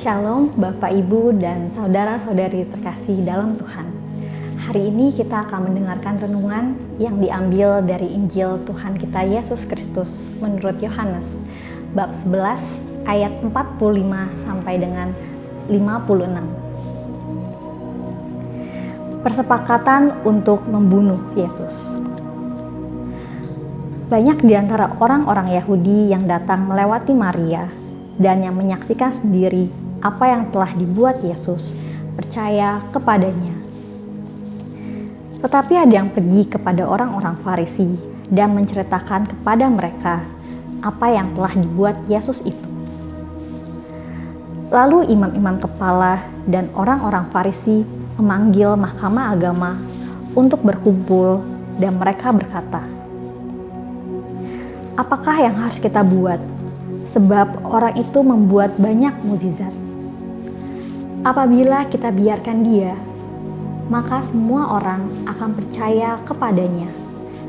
Shalom Bapak Ibu dan saudara-saudari terkasih dalam Tuhan. Hari ini kita akan mendengarkan renungan yang diambil dari Injil Tuhan kita Yesus Kristus menurut Yohanes bab 11 ayat 45 sampai dengan 56. Persepakatan untuk membunuh Yesus. Banyak di antara orang-orang Yahudi yang datang melewati Maria dan yang menyaksikan sendiri apa yang telah dibuat Yesus, percaya kepadanya. Tetapi ada yang pergi kepada orang-orang Farisi dan menceritakan kepada mereka apa yang telah dibuat Yesus itu. Lalu imam-imam kepala dan orang-orang Farisi memanggil mahkamah agama untuk berkumpul dan mereka berkata, "Apakah yang harus kita buat? Sebab orang itu membuat banyak mukjizat. Apabila kita biarkan dia, maka semua orang akan percaya kepadanya,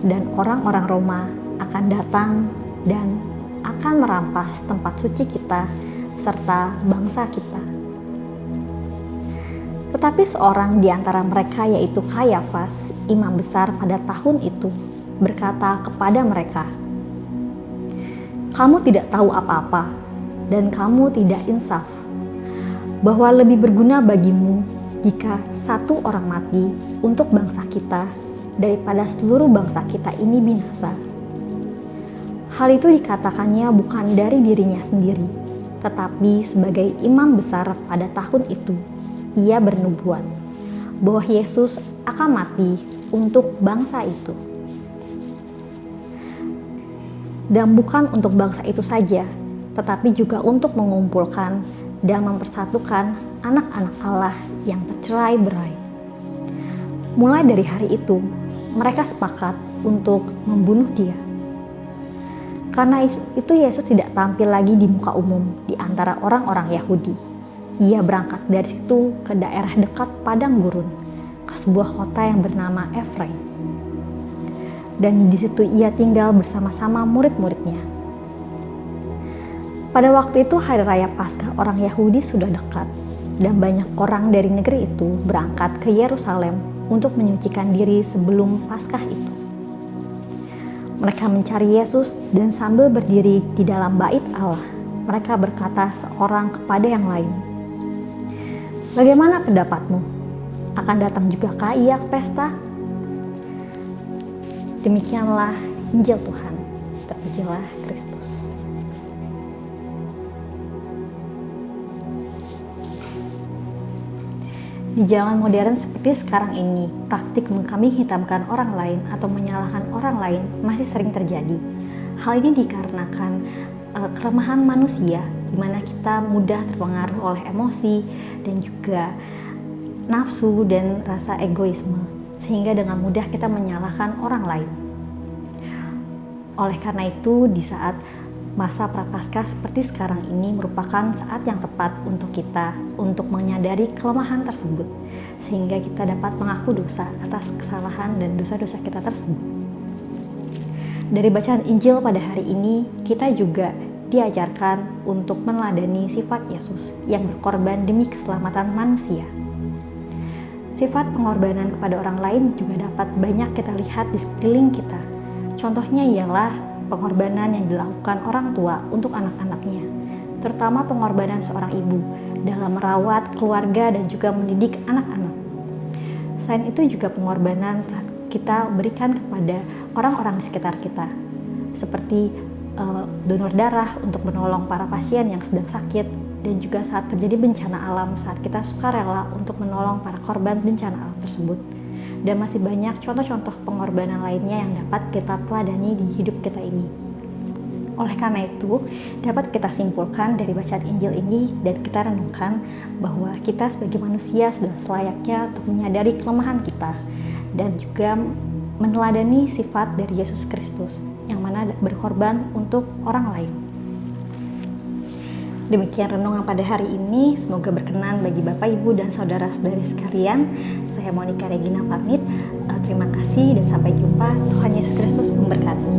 dan orang-orang Roma akan datang dan akan merampas tempat suci kita serta bangsa kita." Tetapi seorang di antara mereka, yaitu Kayafas, imam besar pada tahun itu, berkata kepada mereka, "Kamu tidak tahu apa-apa, dan kamu tidak insaf, bahwa lebih berguna bagimu jika satu orang mati untuk bangsa kita daripada seluruh bangsa kita ini binasa." Hal itu dikatakannya bukan dari dirinya sendiri, tetapi sebagai imam besar pada tahun itu, ia bernubuat bahwa Yesus akan mati untuk bangsa itu. Dan bukan untuk bangsa itu saja, tetapi juga untuk mengumpulkan dan mempersatukan anak-anak Allah yang tercerai-berai. Mulai dari hari itu, mereka sepakat untuk membunuh dia. Karena itu Yesus tidak tampil lagi di muka umum di antara orang-orang Yahudi. Ia berangkat dari situ ke daerah dekat padang gurun, ke sebuah kota yang bernama Efraim. Dan di situ ia tinggal bersama-sama murid-muridnya. Pada waktu itu hari raya Paskah orang Yahudi sudah dekat, dan banyak orang dari negeri itu berangkat ke Yerusalem untuk menyucikan diri sebelum Paskah itu. Mereka mencari Yesus dan sambil berdiri di dalam bait Allah, mereka berkata seorang kepada yang lain, "Bagaimana pendapatmu? Akan datang jugakah ia ke pesta?" Demikianlah Injil Tuhan. Terpujilah Kristus. Di zaman modern seperti sekarang ini, praktik mengkambing hitamkan orang lain atau menyalahkan orang lain masih sering terjadi. Hal ini dikarenakan kelemahan manusia, di mana kita mudah terpengaruh oleh emosi dan juga nafsu dan rasa egoisme, sehingga dengan mudah kita menyalahkan orang lain. Oleh karena itu, di saat masa prapaskah seperti sekarang ini merupakan saat yang tepat untuk kita untuk menyadari kelemahan tersebut, sehingga kita dapat mengaku dosa atas kesalahan dan dosa-dosa kita tersebut. Dari bacaan Injil pada hari ini, kita juga diajarkan untuk meneladani sifat Yesus yang berkorban demi keselamatan manusia. Sifat pengorbanan kepada orang lain juga dapat banyak kita lihat di sekeliling kita. Contohnya ialah pengorbanan yang dilakukan orang tua untuk anak-anaknya, terutama pengorbanan seorang ibu dalam merawat keluarga dan juga mendidik anak-anak. Selain itu juga pengorbanan kita berikan kepada orang-orang di sekitar kita, seperti donor darah untuk menolong para pasien yang sedang sakit, dan juga saat terjadi bencana alam, saat kita sukarela untuk menolong para korban bencana alam tersebut. Dan masih banyak contoh-contoh pengorbanan lainnya yang dapat kita teladani di hidup kita ini. Oleh karena itu, dapat kita simpulkan dari bacaan Injil ini dan kita renungkan bahwa kita sebagai manusia sudah selayaknya untuk menyadari kelemahan kita dan juga meneladani sifat dari Yesus Kristus yang mana berkorban untuk orang lain. Demikian renungan pada hari ini, semoga berkenan bagi Bapak, Ibu, dan saudara-saudari sekalian. Saya Monica Regina pamit, terima kasih dan sampai jumpa. Tuhan Yesus Kristus memberkati.